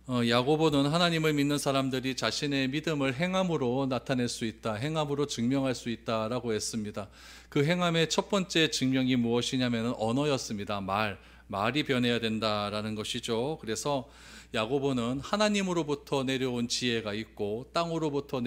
야고보는 하나님을 믿는 사람들이 자신의 믿음을 행함으로 나타낼 수 있다, 행함으로 증명할 수 있다라고 했습니다. 그 행함의 첫 번째 증명이 무엇이냐면 언어였습니다. 말이 변해야 된다라는 것이죠. 그래서 야고보는 하나님으로부터 내려온 지혜가 있고 땅으로부터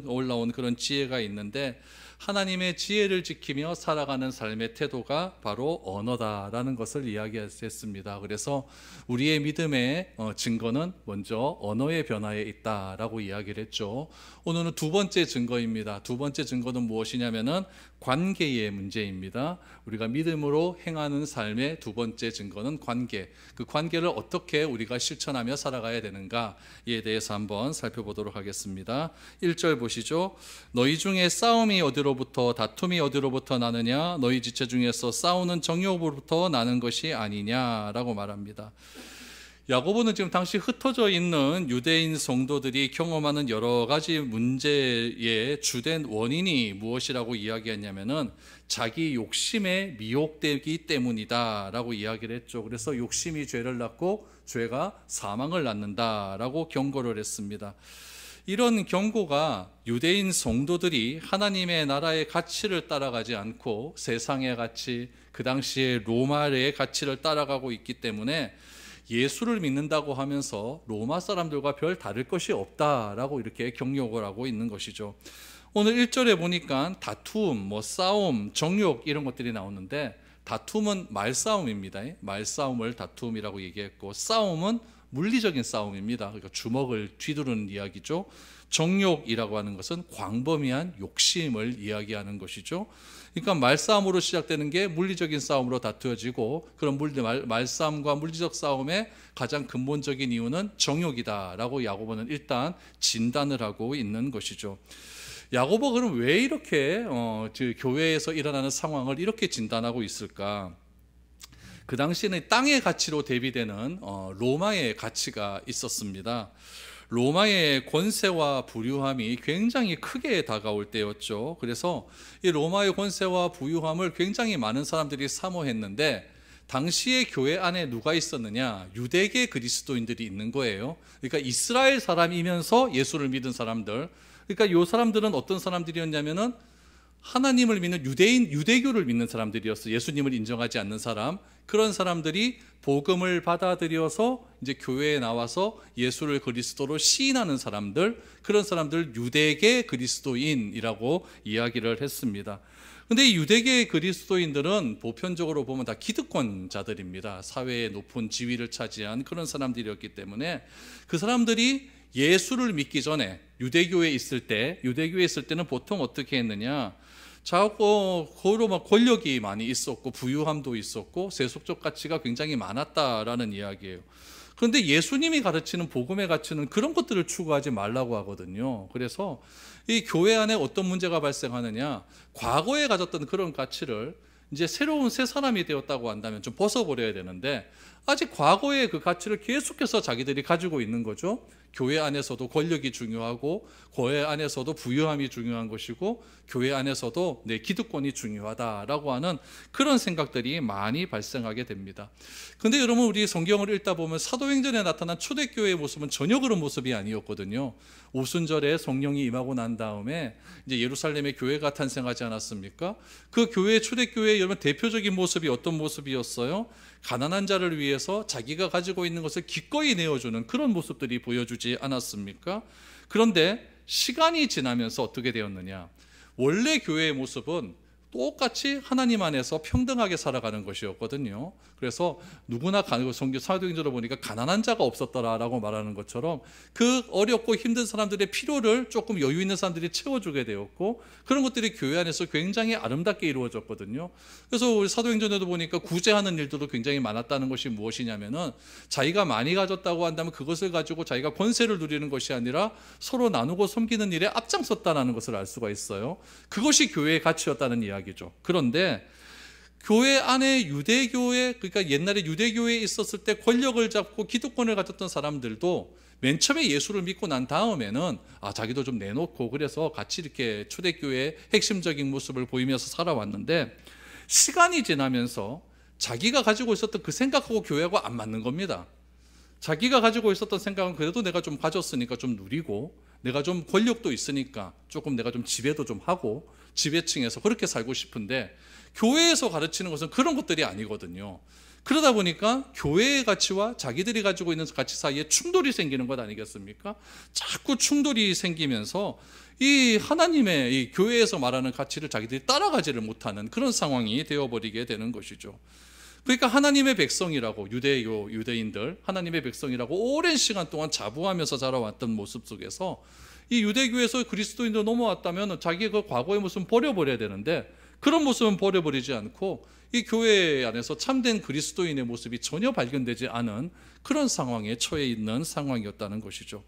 올라온 그런 지혜가 있는데, 하나님의 지혜를 지키며 살아가는 삶의 태도가 바로 언어다라는 것을 이야기했습니다. 그래서 우리의 믿음의 증거는 먼저 언어의 변화에 있다라고 이야기를 했죠. 오늘은 두 번째 증거입니다. 두 번째 증거는 무엇이냐면은 관계의 문제입니다. 우리가 믿음으로 행하는 삶의 두 번째 증거는 관계. 그 관계를 어떻게 우리가 실천하며 살아가야 되는가에 대해서 한번 살펴보도록 하겠습니다. 1절 보시죠. 너희 중에 싸움이 어디로부터 다툼이 어디로부터 나느냐? 너희 지체 중에서 싸우는 정욕으로부터 나는 것이 아니냐라고 말합니다. 야고보는 지금 당시 흩어져 있는 유대인 성도들이 경험하는 여러 가지 문제의 주된 원인이 무엇이라고 이야기했냐면은 자기 욕심에 미혹되기 때문이다라고 이야기를 했죠. 그래서 욕심이 죄를 낳고 죄가 사망을 낳는다라고 경고를 했습니다. 이런 경고가 유대인 성도들이 하나님의 나라의 가치를 따라가지 않고 세상의 가치, 그 당시에 로마의 가치를 따라가고 있기 때문에 예수를 믿는다고 하면서 로마 사람들과 별 다를 것이 없다라고 이렇게 경욕을 하고 있는 것이죠. 오늘 1절에 보니까 다툼, 싸움, 정욕 이런 것들이 나오는데, 다툼은 말싸움입니다. 말싸움을 다툼이라고 얘기했고, 싸움은 물리적인 싸움입니다. 그러니까 주먹을 휘두르는 이야기죠. 정욕이라고 하는 것은 광범위한 욕심을 이야기하는 것이죠. 그러니까 말싸움으로 시작되는 게 물리적인 싸움으로 다투어지고, 그런 말싸움과 물리적 싸움의 가장 근본적인 이유는 정욕이다라고 야고보는 일단 진단을 하고 있는 것이죠. 야고보가 그럼 왜 이렇게 교회에서 일어나는 상황을 이렇게 진단하고 있을까? 그 당시에는 땅의 가치로 대비되는 로마의 가치가 있었습니다. 로마의 권세와 부유함이 굉장히 크게 다가올 때였죠. 그래서 이 로마의 권세와 부유함을 굉장히 많은 사람들이 사모했는데, 당시의 교회 안에 누가 있었느냐? 유대계 그리스도인들이 있는 거예요. 그러니까 이스라엘 사람이면서 예수를 믿은 사람들. 그러니까 이 사람들은 어떤 사람들이었냐면은 하나님을 믿는 유대교를 믿는 사람들이었어요. 예수님을 인정하지 않는 사람. 그런 사람들이 복음을 받아들여서 이제 교회에 나와서 예수를 그리스도로 시인하는 사람들, 그런 사람들 유대계 그리스도인이라고 이야기를 했습니다. 근데 이 유대계 그리스도인들은 보편적으로 보면 다 기득권자들입니다. 사회의 높은 지위를 차지한 그런 사람들이었기 때문에 그 사람들이 예수를 믿기 전에 유대교에 있을 때는 보통 어떻게 했느냐? 거기로 막 권력이 많이 있었고 부유함도 있었고 세속적 가치가 굉장히 많았다라는 이야기예요. 그런데 예수님이 가르치는 복음의 가치는 그런 것들을 추구하지 말라고 하거든요. 그래서 이 교회 안에 어떤 문제가 발생하느냐? 과거에 가졌던 그런 가치를 이제 새로운 새 사람이 되었다고 한다면 좀 벗어버려야 되는데, 아직 과거의 그 가치를 계속해서 자기들이 가지고 있는 거죠. 교회 안에서도 권력이 중요하고, 교회 안에서도 부유함이 중요한 것이고, 교회 안에서도 내 기득권이 중요하다라고 하는 그런 생각들이 많이 발생하게 됩니다. 근데 여러분, 우리 성경을 읽다 보면 사도행전에 나타난 초대교회의 모습은 전혀 그런 모습이 아니었거든요. 오순절에 성령이 임하고 난 다음에 이제 예루살렘에 교회가 탄생하지 않았습니까? 그 초대교회의 여러분 대표적인 모습이 어떤 모습이었어요? 가난한 자를 위해서 자기가 가지고 있는 것을 기꺼이 내어주는 그런 모습들이 보여주지 않았습니까? 그런데 시간이 지나면서 어떻게 되었느냐? 원래 교회의 모습은 똑같이 하나님 안에서 평등하게 살아가는 것이었거든요. 그래서 누구나 사도행전을 보니까 가난한 자가 없었더라라고 말하는 것처럼 그 어렵고 힘든 사람들의 필요를 조금 여유 있는 사람들이 채워주게 되었고, 그런 것들이 교회 안에서 굉장히 아름답게 이루어졌거든요. 그래서 우리 사도행전에도 보니까 구제하는 일들도 굉장히 많았다는 것이 무엇이냐면은, 자기가 많이 가졌다고 한다면 그것을 가지고 자기가 권세를 누리는 것이 아니라 서로 나누고 섬기는 일에 앞장섰다는 것을 알 수가 있어요. 그것이 교회의 가치였다는 이야기죠. 그런데 교회 안에 그러니까 옛날에 유대교회에 있었을 때 권력을 잡고 기득권을 가졌던 사람들도 맨 처음에 예수를 믿고 난 다음에는 자기도 좀 내놓고, 그래서 같이 이렇게 초대교회의 핵심적인 모습을 보이면서 살아왔는데, 시간이 지나면서 자기가 가지고 있었던 그 생각하고 교회하고 안 맞는 겁니다. 자기가 가지고 있었던 생각은 그래도 내가 좀 가졌으니까 좀 누리고, 내가 좀 권력도 있으니까 조금 내가 좀 지배도 좀 하고, 지배층에서 그렇게 살고 싶은데, 교회에서 가르치는 것은 그런 것들이 아니거든요. 그러다 보니까 교회의 가치와 자기들이 가지고 있는 가치 사이에 충돌이 생기는 것 아니겠습니까? 자꾸 충돌이 생기면서 이 하나님의 이 교회에서 말하는 가치를 자기들이 따라가지를 못하는 그런 상황이 되어버리게 되는 것이죠. 그러니까 하나님의 백성이라고, 유대인들 하나님의 백성이라고 오랜 시간 동안 자부하면서 자라왔던 모습 속에서 이 유대교에서 그리스도인도 넘어왔다면 자기의 그 과거의 모습은 버려버려야 되는데, 그런 모습은 버려버리지 않고 이 교회 안에서 참된 그리스도인의 모습이 전혀 발견되지 않은 그런 상황에 처해 있는 상황이었다는 것이죠.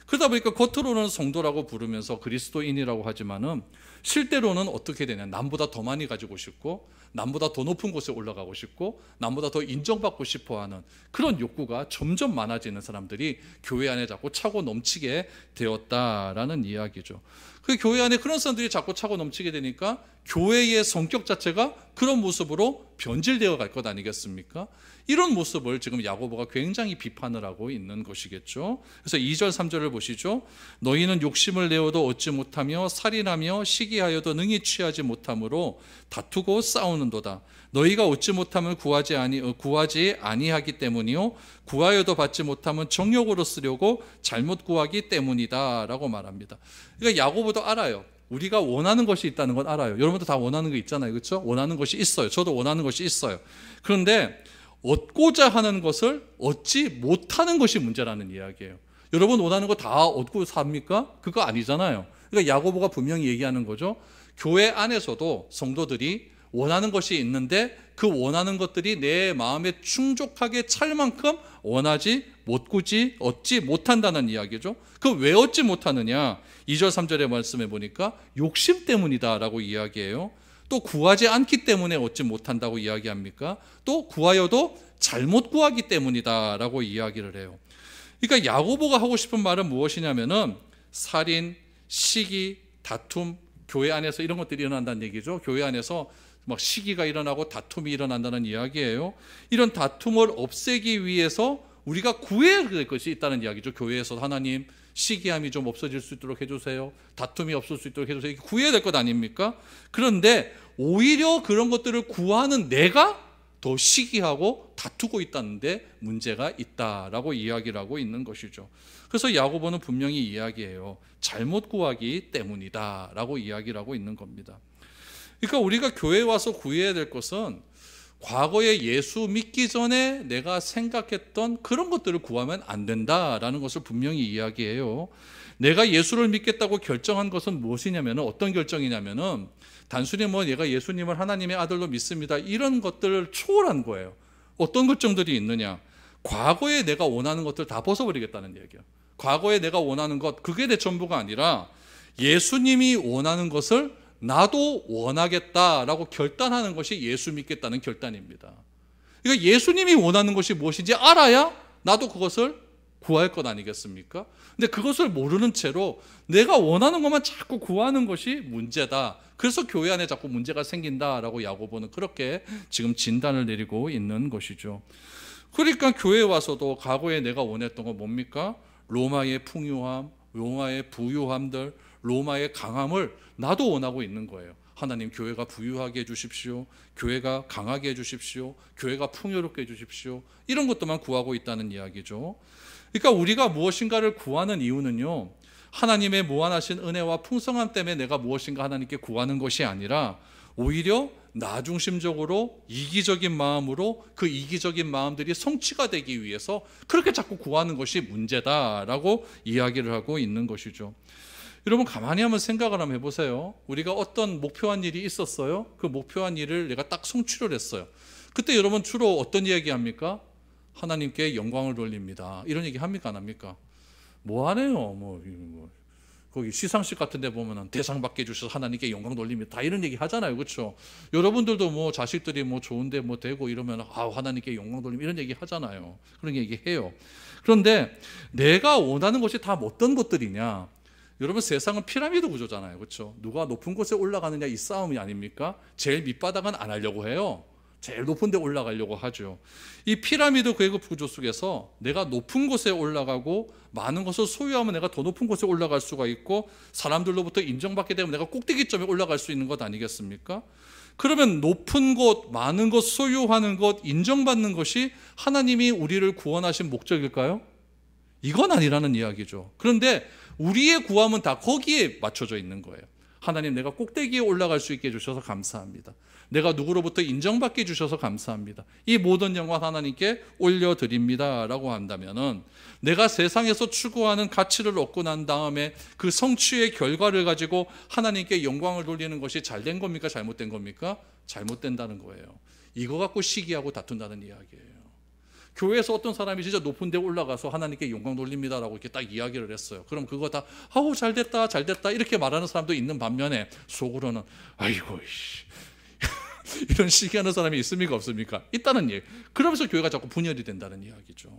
그러다 보니까 겉으로는 성도라고 부르면서 그리스도인이라고 하지만은 실제로는 어떻게 되냐, 남보다 더 많이 가지고 싶고, 남보다 더 높은 곳에 올라가고 싶고, 남보다 더 인정받고 싶어하는 그런 욕구가 점점 많아지는 사람들이 교회 안에 자꾸 차고 넘치게 되었다라는 이야기죠. 그 교회 안에 그런 사람들이 자꾸 차고 넘치게 되니까 교회의 성격 자체가 그런 모습으로 변질되어 갈 것 아니겠습니까? 이런 모습을 지금 야고보가 굉장히 비판을 하고 있는 것이겠죠. 그래서 2절 3절을 보시죠. 너희는 욕심을 내어도 얻지 못하며 살인하며 시기하여도 능히 취하지 못함으로 다투고 싸우는도다. 너희가 얻지 못함을 구하지 아니하기 때문이요, 구하여도 받지 못함은 정욕으로 쓰려고 잘못 구하기 때문이다 라고 말합니다. 그러니까 야고보도 알아요. 우리가 원하는 것이 있다는 건 알아요. 여러분도 다 원하는 거 있잖아요, 그렇죠? 원하는 것이 있어요. 저도 원하는 것이 있어요. 그런데 얻고자 하는 것을 얻지 못하는 것이 문제라는 이야기예요. 여러분 원하는 거 다 얻고 삽니까? 그거 아니잖아요. 그러니까 야고보가 분명히 얘기하는 거죠. 교회 안에서도 성도들이 원하는 것이 있는데 그 원하는 것들이 내 마음에 충족하게 찰 만큼 얻지 못한다는 이야기죠. 그 왜 얻지 못하느냐? 2절 3절의 말씀에 보니까 욕심 때문이다라고 이야기해요. 또 구하지 않기 때문에 얻지 못한다고 이야기합니까? 또 구하여도 잘못 구하기 때문이다라고 이야기를 해요. 그러니까 야고보가 하고 싶은 말은 무엇이냐면은 살인, 시기, 다툼, 교회 안에서 이런 것들이 일어난다는 얘기죠. 교회 안에서 막 시기가 일어나고 다툼이 일어난다는 이야기예요. 이런 다툼을 없애기 위해서 우리가 구해야 될 것이 있다는 이야기죠. 교회에서 하나님, 시기함이 좀 없어질 수 있도록 해주세요. 다툼이 없을 수 있도록 해주세요. 구해야 될 것 아닙니까? 그런데 오히려 그런 것들을 구하는 내가 더 시기하고 다투고 있다는 데 문제가 있다라고 이야기를 하고 있는 것이죠. 그래서 야고보는 분명히 이야기해요. 잘못 구하기 때문이다 라고 이야기를 하고 있는 겁니다. 그러니까 우리가 교회에 와서 구해야 될 것은 과거에 예수 믿기 전에 내가 생각했던 그런 것들을 구하면 안 된다라는 것을 분명히 이야기해요. 내가 예수를 믿겠다고 결정한 것은 무엇이냐면, 어떤 결정이냐면은 단순히 얘가 예수님을 하나님의 아들로 믿습니다, 이런 것들을 초월한 거예요. 어떤 결정들이 있느냐? 과거에 내가 원하는 것들 다 벗어버리겠다는 얘기예요. 과거에 내가 원하는 것, 그게 내 전부가 아니라 예수님이 원하는 것을 나도 원하겠다라고 결단하는 것이 예수 믿겠다는 결단입니다. 그러니까 예수님이 원하는 것이 무엇인지 알아야 나도 그것을 구할 것 아니겠습니까? 근데 그것을 모르는 채로 내가 원하는 것만 자꾸 구하는 것이 문제다. 그래서 교회 안에 자꾸 문제가 생긴다라고 야고보는 그렇게 지금 진단을 내리고 있는 것이죠. 그러니까 교회에 와서도 과거에 내가 원했던 건 뭡니까? 로마의 풍요함, 로마의 부유함들, 로마의 강함을 나도 원하고 있는 거예요. 하나님, 교회가 부유하게 해주십시오. 교회가 강하게 해주십시오. 교회가 풍요롭게 해주십시오. 이런 것도만 구하고 있다는 이야기죠. 그러니까 우리가 무엇인가를 구하는 이유는요, 하나님의 무한하신 은혜와 풍성함 때문에 내가 무엇인가 하나님께 구하는 것이 아니라 오히려 나 중심적으로 이기적인 마음으로 그 이기적인 마음들이 성취가 되기 위해서 그렇게 자꾸 구하는 것이 문제다라고 이야기를 하고 있는 것이죠. 여러분 가만히 한번 생각을 한번 해보세요. 우리가 어떤 목표한 일이 있었어요. 그 목표한 일을 내가 딱 성취를 했어요. 그때 여러분 주로 어떤 이야기 합니까? 하나님께 영광을 돌립니다. 이런 얘기 합니까 안 합니까? 뭐 하네요. 거기 시상식 같은 데 보면은 대상 받게 해주셔서 하나님께 영광 돌립니다. 다 이런 얘기 하잖아요. 그렇죠? 여러분들도 자식들이 좋은데 되고 이러면 하나님께 영광 돌립니다. 이런 얘기 하잖아요. 그런 얘기 해요. 그런데 내가 원하는 것이 다 어떤 것들이냐? 여러분 세상은 피라미드 구조잖아요. 그렇죠? 누가 높은 곳에 올라가느냐 이 싸움이 아닙니까? 제일 밑바닥은 안 하려고 해요. 제일 높은 데 올라가려고 하죠. 이 피라미드 계급 구조 속에서 내가 높은 곳에 올라가고 많은 것을 소유하면 내가 더 높은 곳에 올라갈 수가 있고 사람들로부터 인정받게 되면 내가 꼭대기점에 올라갈 수 있는 것 아니겠습니까? 그러면 높은 곳, 많은 것, 소유하는 것, 인정받는 것이 하나님이 우리를 구원하신 목적일까요? 이건 아니라는 이야기죠. 그런데 우리의 구함은 다 거기에 맞춰져 있는 거예요. 하나님, 내가 꼭대기에 올라갈 수 있게 해주셔서 감사합니다. 내가 누구로부터 인정받게 해주셔서 감사합니다. 이 모든 영광 하나님께 올려드립니다 라고 한다면은 내가 세상에서 추구하는 가치를 얻고 난 다음에 그 성취의 결과를 가지고 하나님께 영광을 돌리는 것이 잘된 겁니까? 잘못된 겁니까? 잘못된다는 거예요. 이거 갖고 시기하고 다툰다는 이야기예요. 교회에서 어떤 사람이 진짜 높은 데 올라가서 하나님께 영광 돌립니다라고 이렇게 딱 이야기를 했어요. 그럼 그거 다 아우 잘됐다 잘됐다 이렇게 말하는 사람도 있는 반면에 속으로는 아이고 이런 시기하는 사람이 있습니까 없습니까? 있다는 얘기. 그러면서 교회가 자꾸 분열이 된다는 이야기죠.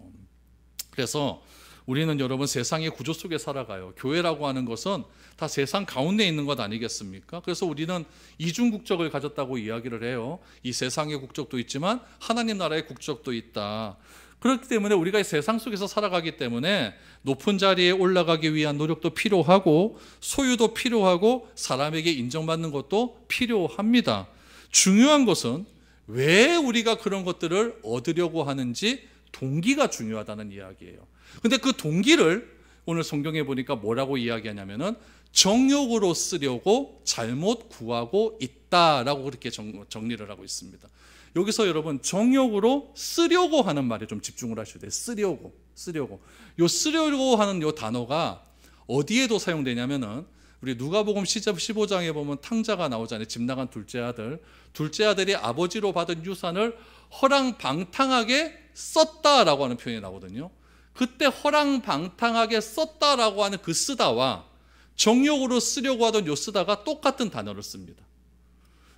그래서 우리는 여러분 세상의 구조 속에 살아가요. 교회라고 하는 것은 다 세상 가운데 있는 것 아니겠습니까? 그래서 우리는 이중 국적을 가졌다고 이야기를 해요. 이 세상의 국적도 있지만 하나님 나라의 국적도 있다. 그렇기 때문에 우리가 이 세상 속에서 살아가기 때문에 높은 자리에 올라가기 위한 노력도 필요하고 소유도 필요하고 사람에게 인정받는 것도 필요합니다. 중요한 것은 왜 우리가 그런 것들을 얻으려고 하는지 동기가 중요하다는 이야기예요. 근데 그 동기를 오늘 성경에 보니까 뭐라고 이야기하냐면은 정욕으로 쓰려고 잘못 구하고 있다라고 그렇게 정리를 하고 있습니다. 여기서 여러분 정욕으로 쓰려고 하는 말에 좀 집중을 하셔야 돼요. 쓰려고. 요 쓰려고 하는 요 단어가 어디에도 사용되냐면은 우리 누가복음 15장에 보면 탕자가 나오잖아요. 집 나간 둘째 아들. 둘째 아들이 아버지로 받은 유산을 허랑방탕하게 썼다라고 하는 표현이 나오거든요. 그때 허랑방탕하게 썼다라고 하는 그 쓰다와 정욕으로 쓰려고 하던 요 쓰다가 똑같은 단어를 씁니다.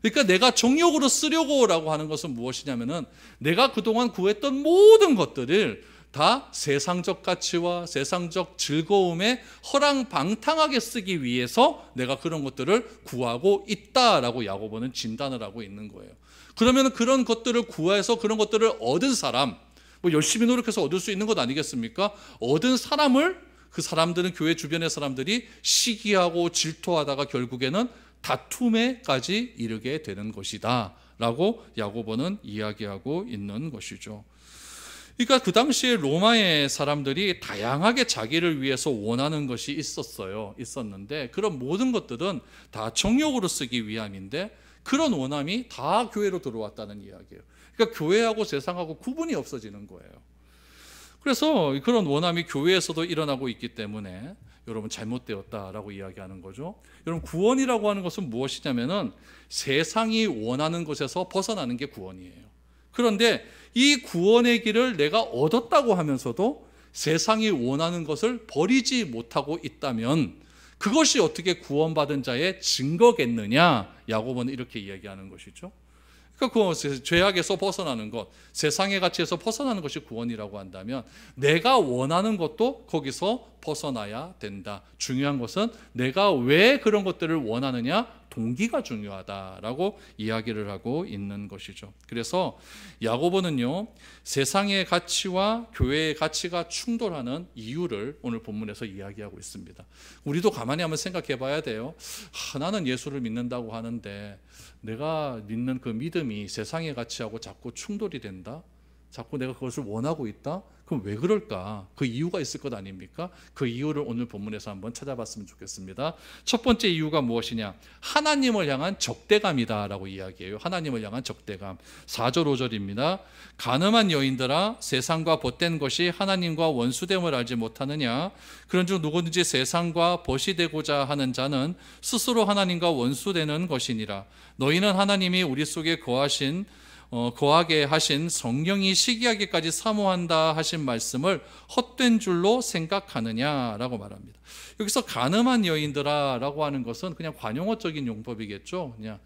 그러니까 내가 정욕으로 쓰려고라고 하는 것은 무엇이냐면은 내가 그동안 구했던 모든 것들을 다 세상적 가치와 세상적 즐거움에 허랑방탕하게 쓰기 위해서 내가 그런 것들을 구하고 있다라고 야고보는 진단을 하고 있는 거예요. 그러면 그런 것들을 구해서 그런 것들을 얻은 사람, 뭐 열심히 노력해서 얻을 수 있는 것 아니겠습니까? 얻은 사람을 그 사람들은 교회 주변의 사람들이 시기하고 질투하다가 결국에는 다툼에까지 이르게 되는 것이다 라고 야고보는 이야기하고 있는 것이죠. 그러니까 그 당시에 로마의 사람들이 다양하게 자기를 위해서 원하는 것이 있었는데 그런 모든 것들은 다 정욕으로 쓰기 위함인데 그런 원함이 다 교회로 들어왔다는 이야기예요. 그러니까 교회하고 세상하고 구분이 없어지는 거예요. 그래서 그런 원함이 교회에서도 일어나고 있기 때문에 여러분 잘못되었다라고 이야기하는 거죠. 여러분 구원이라고 하는 것은 무엇이냐면은 세상이 원하는 것에서 벗어나는 게 구원이에요. 그런데 이 구원의 길을 내가 얻었다고 하면서도 세상이 원하는 것을 버리지 못하고 있다면 그것이 어떻게 구원받은 자의 증거겠느냐? 야고보는 이렇게 이야기하는 것이죠. 그러니까 그 죄악에서 벗어나는 것, 세상의 가치에서 벗어나는 것이 구원이라고 한다면 내가 원하는 것도 거기서 벗어나야 된다. 중요한 것은 내가 왜 그런 것들을 원하느냐? 동기가 중요하다라고 이야기를 하고 있는 것이죠. 그래서 야고보는요, 세상의 가치와 교회의 가치가 충돌하는 이유를 오늘 본문에서 이야기하고 있습니다. 우리도 가만히 한번 생각해 봐야 돼요. 나는 예수를 믿는다고 하는데 내가 믿는 그 믿음이 세상의 가치하고 자꾸 충돌이 된다? 자꾸 내가 그것을 원하고 있다? 그럼 왜 그럴까? 그 이유가 있을 것 아닙니까? 그 이유를 오늘 본문에서 한번 찾아봤으면 좋겠습니다. 첫 번째 이유가 무엇이냐? 하나님을 향한 적대감이다 라고 이야기해요. 하나님을 향한 적대감. 4절 5절입니다. 가늠한 여인들아 세상과 벗된 것이 하나님과 원수됨을 알지 못하느냐? 그런즉 누구든지 세상과 벗이 되고자 하는 자는 스스로 하나님과 원수되는 것이니라. 너희는 하나님이 우리 속에 거하게 하신 성령이 시기하기까지 사모한다 하신 말씀을 헛된 줄로 생각하느냐라고 말합니다. 여기서 가늠한 여인들아 라고 하는 것은 그냥 관용어적인 용법이겠죠. 그냥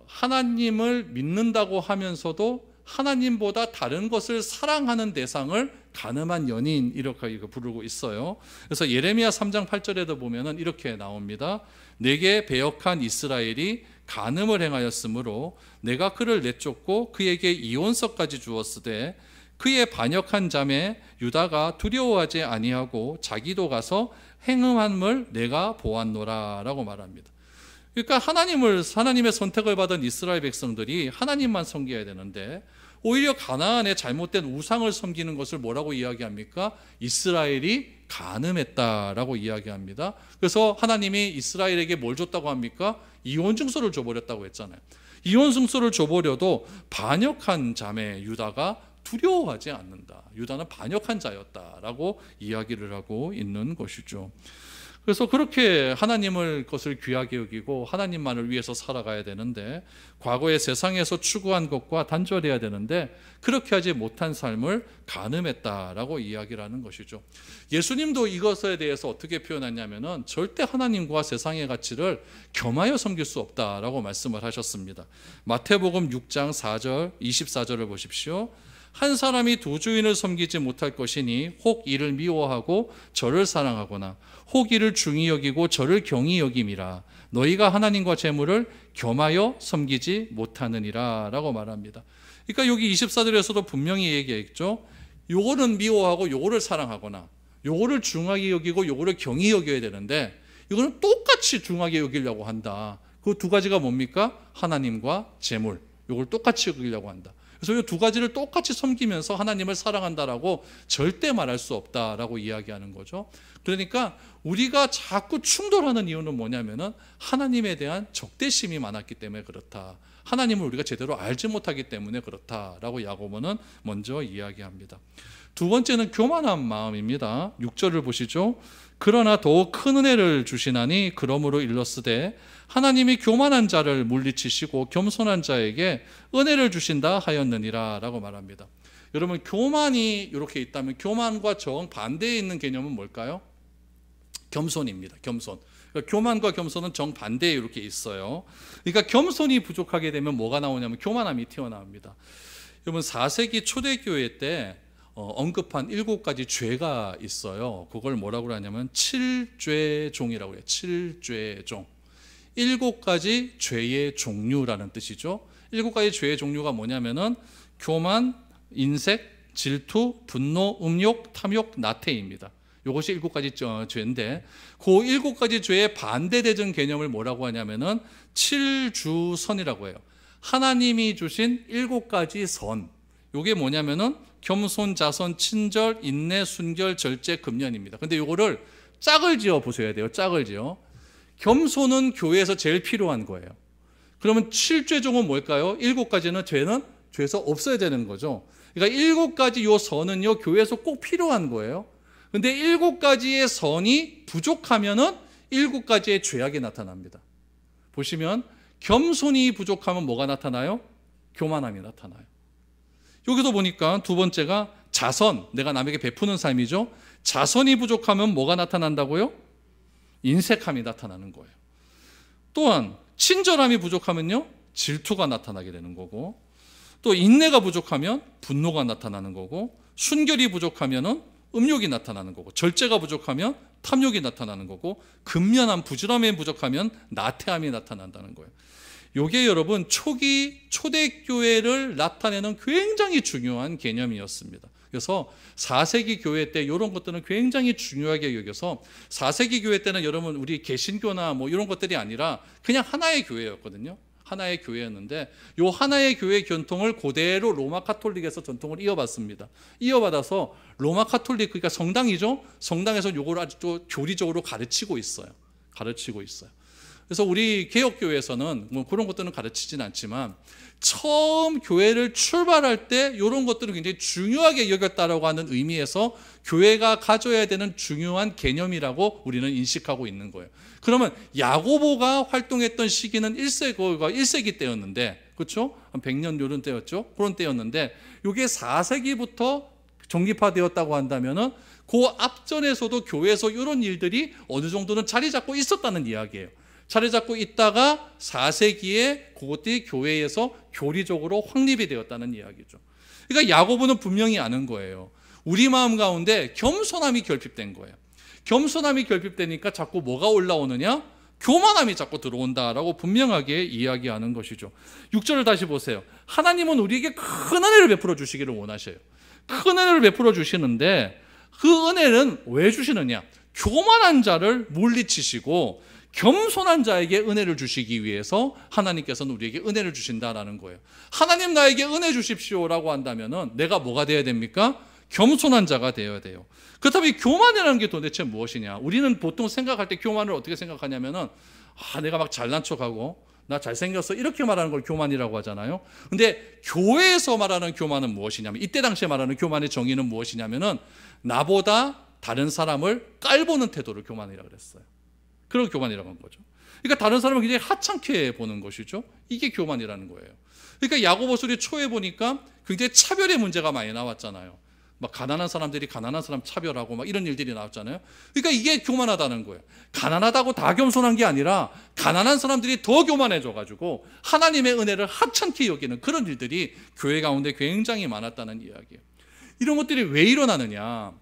하나님을 믿는다고 하면서도 하나님보다 다른 것을 사랑하는 대상을 가늠한 연인 이렇게 부르고 있어요. 그래서 예레미야 3장 8절에도 보면은 이렇게 나옵니다. 내게 배역한 이스라엘이 간음을 행하였으므로 내가 그를 내쫓고 그에게 이혼서까지 주었으되 그의 반역한 자매 유다가 두려워하지 아니하고 자기도 가서 행음함을 내가 보았노라 라고 말합니다. 그러니까 하나님의 선택을 받은 이스라엘 백성들이 하나님만 섬겨야 되는데 오히려 가나안의 잘못된 우상을 섬기는 것을 뭐라고 이야기합니까? 이스라엘이 간음했다라고 이야기합니다. 그래서 하나님이 이스라엘에게 뭘 줬다고 합니까? 이혼 증서를 줘버렸다고 했잖아요. 이혼 증서를 줘버려도 반역한 자매 유다가 두려워하지 않는다. 유다는 반역한 자였다라고 이야기를 하고 있는 것이죠. 그래서 그렇게 하나님을 것을 귀하게 여기고 하나님만을 위해서 살아가야 되는데 과거의 세상에서 추구한 것과 단절해야 되는데 그렇게 하지 못한 삶을 간음했다라고 이야기를 하는 것이죠. 예수님도 이것에 대해서 어떻게 표현했냐면은 절대 하나님과 세상의 가치를 겸하여 섬길 수 없다라고 말씀을 하셨습니다. 마태복음 6장 4절 24절을 보십시오. 한 사람이 두 주인을 섬기지 못할 것이니 혹 이를 미워하고 저를 사랑하거나 혹 이를 중히 여기고 저를 경히 여김이라. 너희가 하나님과 재물을 겸하여 섬기지 못하느니라 라고 말합니다. 그러니까 여기 24절에서도 분명히 얘기했죠. 요거는 미워하고 요거를 사랑하거나 요거를 중하게 여기고 요거를 경히 여겨야 되는데 이거는 똑같이 중하게 여기려고 한다. 그 두 가지가 뭡니까? 하나님과 재물. 요걸 똑같이 여기려고 한다. 그래서 이 두 가지를 똑같이 섬기면서 하나님을 사랑한다라고 절대 말할 수 없다라고 이야기하는 거죠. 그러니까 우리가 자꾸 충돌하는 이유는 뭐냐면은 하나님에 대한 적대심이 많았기 때문에 그렇다. 하나님을 우리가 제대로 알지 못하기 때문에 그렇다라고 야고보는 먼저 이야기합니다. 두 번째는 교만한 마음입니다. 6절을 보시죠. 그러나 더욱 큰 은혜를 주시나니 그러므로 일렀으되 하나님이 교만한 자를 물리치시고 겸손한 자에게 은혜를 주신다 하였느니라 라고 말합니다. 여러분 교만이 이렇게 있다면 교만과 정반대에 있는 개념은 뭘까요? 겸손입니다. 겸손. 그러니까 교만과 겸손은 정반대에 이렇게 있어요. 그러니까 겸손이 부족하게 되면 뭐가 나오냐면 교만함이 튀어나옵니다. 여러분 4세기 초대교회 때 언급한 7가지 죄가 있어요. 그걸 뭐라고 하냐면 7죄종이라고 해요. 7죄종. 7가지 죄의 종류라는 뜻이죠. 7가지 죄의 종류가 뭐냐면은 교만, 인색, 질투, 분노, 음욕, 탐욕, 나태입니다. 이것이 7가지 죄인데 그 7가지 죄의 반대되는 개념을 뭐라고 하냐면은 7주선이라고 해요. 하나님이 주신 7가지 선. 이게 뭐냐면은 겸손, 자선, 친절, 인내, 순결, 절제, 금연입니다. 근데 이거를 짝을 지어 보셔야 돼요. 짝을 지어. 겸손은 교회에서 제일 필요한 거예요. 그러면 7죄종은 뭘까요? 7가지는 죄는 죄에서 없어야 되는 거죠. 그러니까 7가지 요 선은요 교회에서 꼭 필요한 거예요. 근데 7가지의 선이 부족하면은 7가지의 죄악이 나타납니다. 보시면 겸손이 부족하면 뭐가 나타나요? 교만함이 나타나요. 여기도 보니까 두 번째가 자선, 내가 남에게 베푸는 삶이죠. 자선이 부족하면 뭐가 나타난다고요? 인색함이 나타나는 거예요. 또한 친절함이 부족하면요 질투가 나타나게 되는 거고, 또 인내가 부족하면 분노가 나타나는 거고, 순결이 부족하면은 음욕이 나타나는 거고, 절제가 부족하면 탐욕이 나타나는 거고, 근면함, 부지런함이 부족하면 나태함이 나타난다는 거예요. 이게 여러분 초대교회를 나타내는 굉장히 중요한 개념이었습니다. 그래서 4세기 교회 때 이런 것들은 굉장히 중요하게 여겨서 4세기 교회 때는 여러분 우리 개신교나 뭐 이런 것들이 아니라 그냥 하나의 교회였거든요. 하나의 교회였는데 이 하나의 교회 전통을 그대로 로마 카톨릭에서 전통을 이어받습니다. 이어받아서 로마 카톨릭, 그러니까 성당이죠. 성당에서 이걸 아주 또 교리적으로 가르치고 있어요. 그래서 우리 개혁교회에서는 뭐 그런 것들은 가르치진 않지만 처음 교회를 출발할 때 이런 것들을 굉장히 중요하게 여겼다라고 하는 의미에서 교회가 가져야 되는 중요한 개념이라고 우리는 인식하고 있는 거예요. 그러면 야고보가 활동했던 시기는 1세기 때였는데, 그렇죠? 한 100년 이런 때였죠. 그런 때였는데 이게 4세기부터 정립화되었다고 한다면은 그 앞전에서도 교회에서 이런 일들이 어느 정도는 자리 잡고 있었다는 이야기예요. 자리 잡고 있다가 4세기에 그것들이 교회에서 교리적으로 확립이 되었다는 이야기죠. 그러니까 야고보는 분명히 아는 거예요. 우리 마음 가운데 겸손함이 결핍된 거예요. 겸손함이 결핍되니까 자꾸 뭐가 올라오느냐? 교만함이 자꾸 들어온다라고 분명하게 이야기하는 것이죠. 6절을 다시 보세요. 하나님은 우리에게 큰 은혜를 베풀어 주시기를 원하셔요. 큰 은혜를 베풀어 주시는데 그 은혜는 왜 주시느냐? 교만한 자를 물리치시고 겸손한 자에게 은혜를 주시기 위해서 하나님께서는 우리에게 은혜를 주신다라는 거예요. 하나님 나에게 은혜 주십시오라고 한다면은 내가 뭐가 되어야 됩니까? 겸손한 자가 되어야 돼요. 그렇다면 이 교만이라는 게 도대체 무엇이냐? 우리는 보통 생각할 때 교만을 어떻게 생각하냐면은 내가 막 잘난 척하고 나 잘생겼어 이렇게 말하는 걸 교만이라고 하잖아요. 근데 교회에서 말하는 교만은 무엇이냐면, 이때 당시에 말하는 교만의 정의는 무엇이냐면은 나보다 다른 사람을 깔보는 태도를 교만이라고 그랬어요. 그런 교만이라고 한 거죠. 그러니까 다른 사람을 굉장히 하찮게 보는 것이죠. 이게 교만이라는 거예요. 그러니까 야고보서리 초에 보니까 굉장히 차별의 문제가 많이 나왔잖아요. 막 가난한 사람들이 가난한 사람 차별하고 막 이런 일들이 나왔잖아요. 그러니까 이게 교만하다는 거예요. 가난하다고 다 겸손한 게 아니라 가난한 사람들이 더 교만해져 가지고 하나님의 은혜를 하찮게 여기는 그런 일들이 교회 가운데 굉장히 많았다는 이야기예요. 이런 것들이 왜 일어나느냐?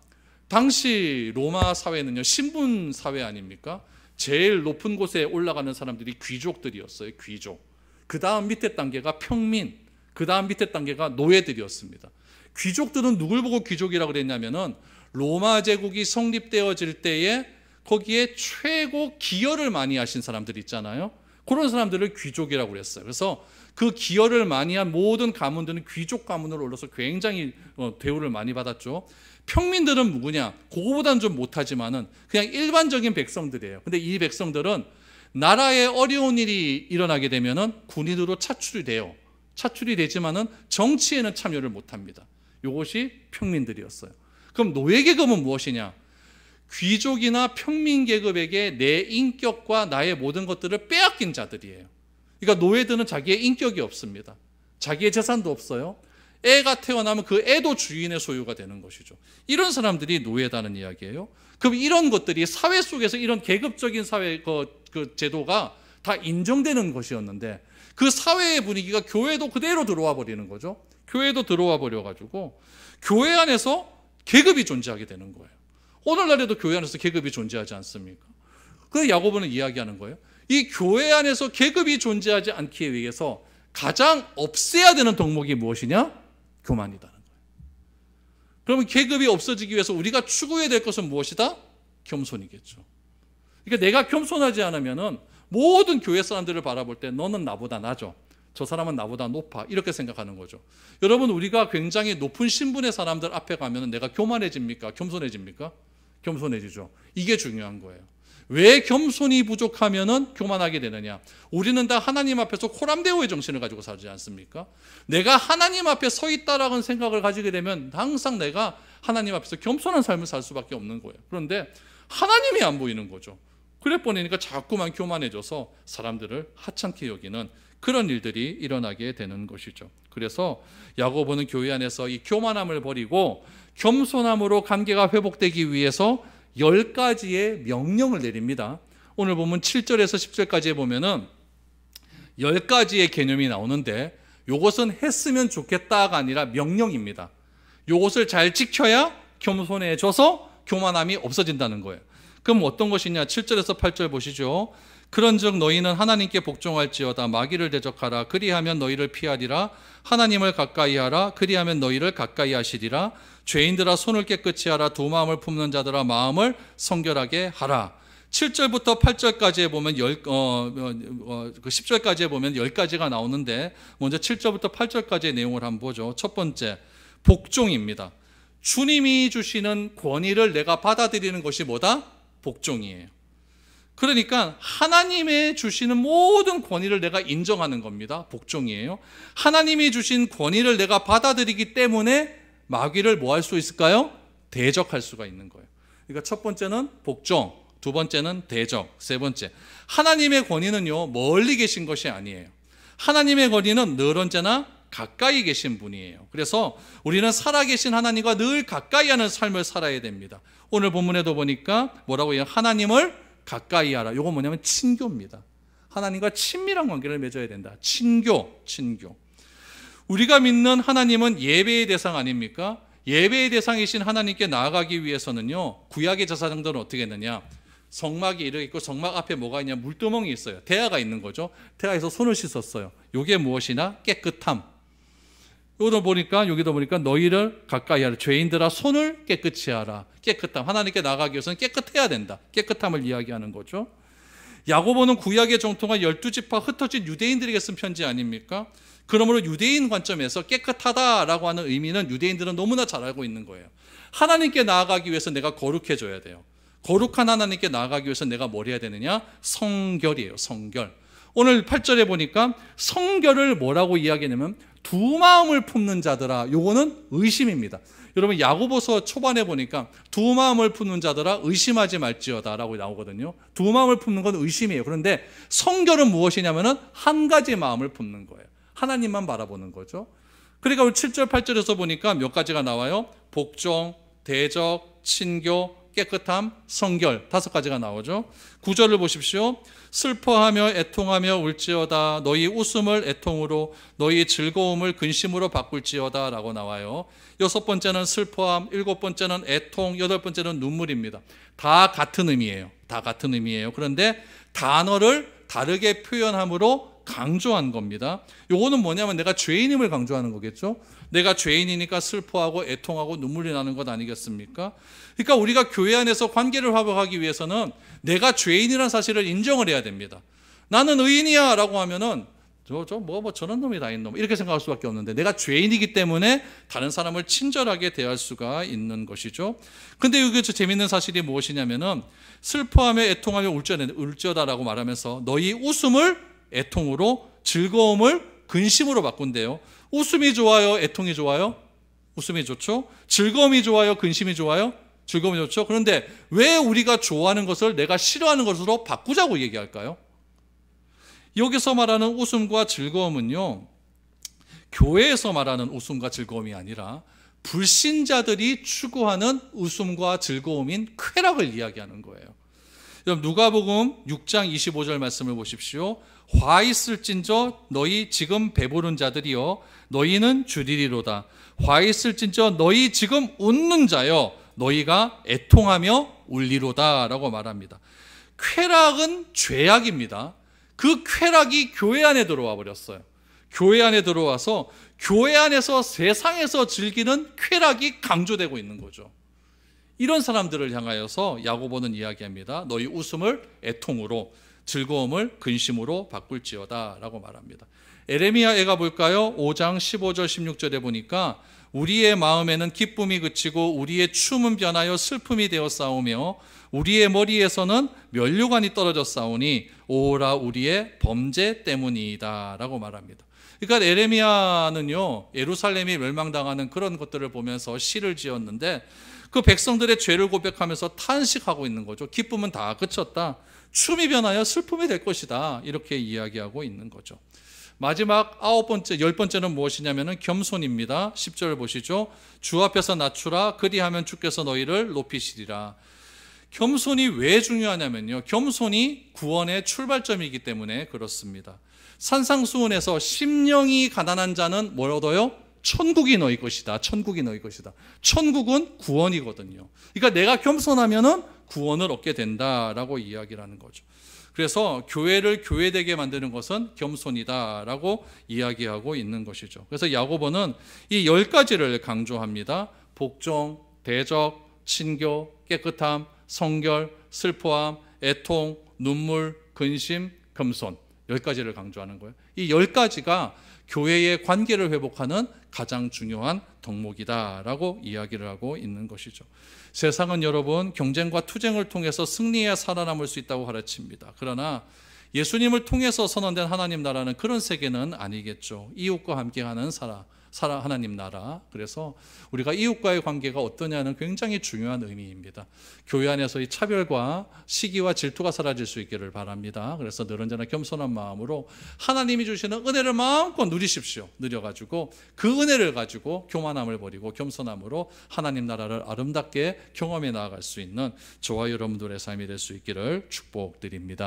당시 로마 사회는요, 신분 사회 아닙니까? 제일 높은 곳에 올라가는 사람들이 귀족들이었어요. 귀족. 그 다음 밑에 단계가 평민, 그 다음 밑에 단계가 노예들이었습니다. 귀족들은 누굴 보고 귀족이라고 그랬냐면은 로마 제국이 성립되어질 때에 거기에 최고 기여를 많이 하신 사람들 있잖아요. 그런 사람들을 귀족이라고 그랬어요. 그래서 그 기여를 많이 한 모든 가문들은 귀족 가문으로 올라서 굉장히 대우를 많이 받았죠. 평민들은 누구냐? 그거보다는 좀 못하지만은 그냥 일반적인 백성들이에요. 근데 이 백성들은 나라에 어려운 일이 일어나게 되면은 군인으로 차출이 돼요. 차출이 되지만은 정치에는 참여를 못합니다. 이것이 평민들이었어요. 그럼 노예 계급은 무엇이냐? 귀족이나 평민 계급에게 내 인격과 나의 모든 것들을 빼앗긴 자들이에요. 그러니까 노예들은 자기의 인격이 없습니다. 자기의 재산도 없어요. 애가 태어나면 그 애도 주인의 소유가 되는 것이죠. 이런 사람들이 노예다는 이야기예요. 그럼 이런 것들이 사회 속에서 이런 계급적인 사회 그 제도가 다 인정되는 것이었는데 그 사회의 분위기가 교회도 그대로 들어와 버리는 거죠. 교회도 들어와 버려가지고 교회 안에서 계급이 존재하게 되는 거예요. 오늘날에도 교회 안에서 계급이 존재하지 않습니까? 그래서 야고보는 이야기하는 거예요. 이 교회 안에서 계급이 존재하지 않기 위해서 가장 없애야 되는 덕목이 무엇이냐? 교만이다는 거예요. 그러면 계급이 없어지기 위해서 우리가 추구해야 될 것은 무엇이다? 겸손이겠죠. 그러니까 내가 겸손하지 않으면은 모든 교회 사람들을 바라볼 때 너는 나보다 나죠. 저 사람은 나보다 높아. 이렇게 생각하는 거죠. 여러분, 우리가 굉장히 높은 신분의 사람들 앞에 가면 내가 교만해집니까? 겸손해집니까? 겸손해지죠. 이게 중요한 거예요. 왜 겸손이 부족하면은 교만하게 되느냐? 우리는 다 하나님 앞에서 코람데오의 정신을 가지고 살지 않습니까? 내가 하나님 앞에 서 있다라는 생각을 가지게 되면 항상 내가 하나님 앞에서 겸손한 삶을 살 수밖에 없는 거예요. 그런데 하나님이 안 보이는 거죠. 그래 보니까 자꾸만 교만해져서 사람들을 하찮게 여기는 그런 일들이 일어나게 되는 것이죠. 그래서 야고보는 교회 안에서 이 교만함을 버리고 겸손함으로 관계가 회복되기 위해서 10가지의 명령을 내립니다. 오늘 보면 7절에서 10절까지에 보면은 10가지의 개념이 나오는데 이것은 했으면 좋겠다가 아니라 명령입니다. 이것을 잘 지켜야 겸손해져서 교만함이 없어진다는 거예요. 그럼 어떤 것이냐? 7절에서 8절 보시죠. 그런즉 너희는 하나님께 복종할지어다. 마귀를 대적하라. 그리하면 너희를 피하리라. 하나님을 가까이 하라. 그리하면 너희를 가까이 하시리라. 죄인들아 손을 깨끗이 하라. 두 마음을 품는 자들아 마음을 성결하게 하라. 7절부터 8절까지에 보면 10절까지에 보면 10가지가 나오는데 먼저 7절부터 8절까지의 내용을 한번 보죠. 첫 번째, 복종입니다. 주님이 주시는 권위를 내가 받아들이는 것이 뭐다? 복종이에요. 그러니까 하나님의 주시는 모든 권위를 내가 인정하는 겁니다. 복종이에요. 하나님이 주신 권위를 내가 받아들이기 때문에 마귀를 뭐 할 수 있을까요? 대적할 수가 있는 거예요. 그러니까 첫 번째는 복종, 두 번째는 대적, 세 번째, 하나님의 권위는요 멀리 계신 것이 아니에요. 하나님의 권위는 늘 언제나 가까이 계신 분이에요. 그래서 우리는 살아계신 하나님과 늘 가까이 하는 삶을 살아야 됩니다. 오늘 본문에도 보니까 뭐라고 해요? 하나님을 가까이 하라. 이거 뭐냐면 친교입니다. 하나님과 친밀한 관계를 맺어야 된다. 친교. 우리가 믿는 하나님은 예배의 대상 아닙니까? 예배의 대상이신 하나님께 나아가기 위해서는요 구약의 제사장들은 어떻게 했느냐? 성막이 이렇게 있고 성막 앞에 뭐가 있냐? 물두멍이 있어요. 대야가 있는 거죠. 대야에서 손을 씻었어요. 이게 무엇이냐? 깨끗함. 여기도 보니까 너희를 가까이 하라. 죄인들아 손을 깨끗이 하라. 깨끗함. 하나님께 나가기 위해서는 깨끗해야 된다. 깨끗함을 이야기하는 거죠. 야고보는 구약에 정통한 12지파 흩어진 유대인들에게 쓴 편지 아닙니까? 그러므로 유대인 관점에서 깨끗하다라고 하는 의미는 유대인들은 너무나 잘 알고 있는 거예요. 하나님께 나아가기 위해서 내가 거룩해져야 돼요. 거룩한 하나님께 나아가기 위해서 내가 뭘 해야 되느냐? 성결이에요. 성결. 오늘 8절에 보니까 성결을 뭐라고 이야기하냐면 두 마음을 품는 자들아. 요거는 의심입니다. 여러분 야고보서 초반에 보니까 두 마음을 품는 자들아 의심하지 말지어다 라고 나오거든요. 두 마음을 품는 건 의심이에요. 그런데 성결은 무엇이냐면은 한 가지 마음을 품는 거예요. 하나님만 바라보는 거죠. 그러니까 7절 8절에서 보니까 몇 가지가 나와요. 복종, 대적, 친교, 깨끗함, 성결 5가지가 나오죠. 9절을 보십시오. 슬퍼하며 애통하며 울지어다. 너희 웃음을 애통으로 너희 즐거움을 근심으로 바꿀지어다 라고 나와요. 6번째는 슬퍼함, 7번째는 애통, 8번째는 눈물입니다. 다 같은 의미예요. 다 같은 의미예요. 그런데 단어를 다르게 표현함으로 강조한 겁니다. 요거는 뭐냐면 내가 죄인임을 강조하는 거겠죠. 내가 죄인이니까 슬퍼하고 애통하고 눈물이 나는 것 아니겠습니까? 그러니까 우리가 교회 안에서 관계를 화목하기 위해서는 내가 죄인이라는 사실을 인정을 해야 됩니다. 나는 의인이야 라고 하면은 저런 놈이 다 있는 놈 이렇게 생각할 수밖에 없는데 내가 죄인이기 때문에 다른 사람을 친절하게 대할 수가 있는 것이죠. 근데 여기서 재밌는 사실이 무엇이냐면은 슬퍼하며 애통하며 울지어다라고 말하면서 너희 웃음을 애통으로 즐거움을 근심으로 바꾼대요. 웃음이 좋아요? 애통이 좋아요? 웃음이 좋죠. 즐거움이 좋아요? 근심이 좋아요? 즐거움이 좋죠. 그런데 왜 우리가 좋아하는 것을 내가 싫어하는 것으로 바꾸자고 얘기할까요? 여기서 말하는 웃음과 즐거움은요, 교회에서 말하는 웃음과 즐거움이 아니라 불신자들이 추구하는 웃음과 즐거움인 쾌락을 이야기하는 거예요. 여러분 누가복음 6장 25절 말씀을 보십시오. 화 있을진저 너희 지금 배부른 자들이여 너희는 주리리로다. 화 있을진저 너희 지금 웃는 자여 너희가 애통하며 울리로다 라고 말합니다. 쾌락은 죄악입니다. 그 쾌락이 교회 안에 들어와 버렸어요. 교회 안에 들어와서 교회 안에서 세상에서 즐기는 쾌락이 강조되고 있는 거죠. 이런 사람들을 향하여서 야고보는 이야기합니다. 너희 웃음을 애통으로 즐거움을 근심으로 바꿀지어다 라고 말합니다. 에레미야에 가볼까요? 5장 15절 16절에 보니까 우리의 마음에는 기쁨이 그치고 우리의 춤은 변하여 슬픔이 되어 싸우며 우리의 머리에서는 면류관이 떨어져 싸우니 오라 우리의 범죄 때문이다 라고 말합니다. 그러니까 에레미야는요 예루살렘이 멸망당하는 그런 것들을 보면서 시를 지었는데 그 백성들의 죄를 고백하면서 탄식하고 있는 거죠. 기쁨은 다 그쳤다. 춤이 변하여 슬픔이 될 것이다. 이렇게 이야기하고 있는 거죠. 마지막 9번째, 10번째는 무엇이냐면 겸손입니다. 10절 보시죠. 주 앞에서 낮추라. 그리하면 주께서 너희를 높이시리라. 겸손이 왜 중요하냐면요. 겸손이 구원의 출발점이기 때문에 그렇습니다. 산상수훈에서 심령이 가난한 자는 뭘 얻어요? 천국이 너희 것이다. 천국이 너희 것이다. 천국은 구원이거든요. 그러니까 내가 겸손하면은 구원을 얻게 된다라고 이야기를 하는 거죠. 그래서 교회를 교회되게 만드는 것은 겸손이다라고 이야기하고 있는 것이죠. 그래서 야고보는 이 10가지를 강조합니다. 복종, 대적, 친교, 깨끗함, 성결, 슬퍼함, 애통, 눈물, 근심, 겸손 10가지를 강조하는 거예요. 이 10가지가 교회의 관계를 회복하는 가장 중요한 덕목이다라고 이야기를 하고 있는 것이죠. 세상은 여러분 경쟁과 투쟁을 통해서 승리해야 살아남을 수 있다고 가르칩니다. 그러나 예수님을 통해서 선언된 하나님 나라는 그런 세계는 아니겠죠. 이웃과 함께하는 하나님 나라. 그래서 우리가 이웃과의 관계가 어떠냐는 굉장히 중요한 의미입니다. 교회 안에서의 차별과 시기와 질투가 사라질 수 있기를 바랍니다. 그래서 늘 언제나 겸손한 마음으로 하나님이 주시는 은혜를 마음껏 누리십시오. 누려가지고 그 은혜를 가지고 교만함을 버리고 겸손함으로 하나님 나라를 아름답게 경험해 나아갈 수 있는 저와 여러분들의 삶이 될 수 있기를 축복드립니다.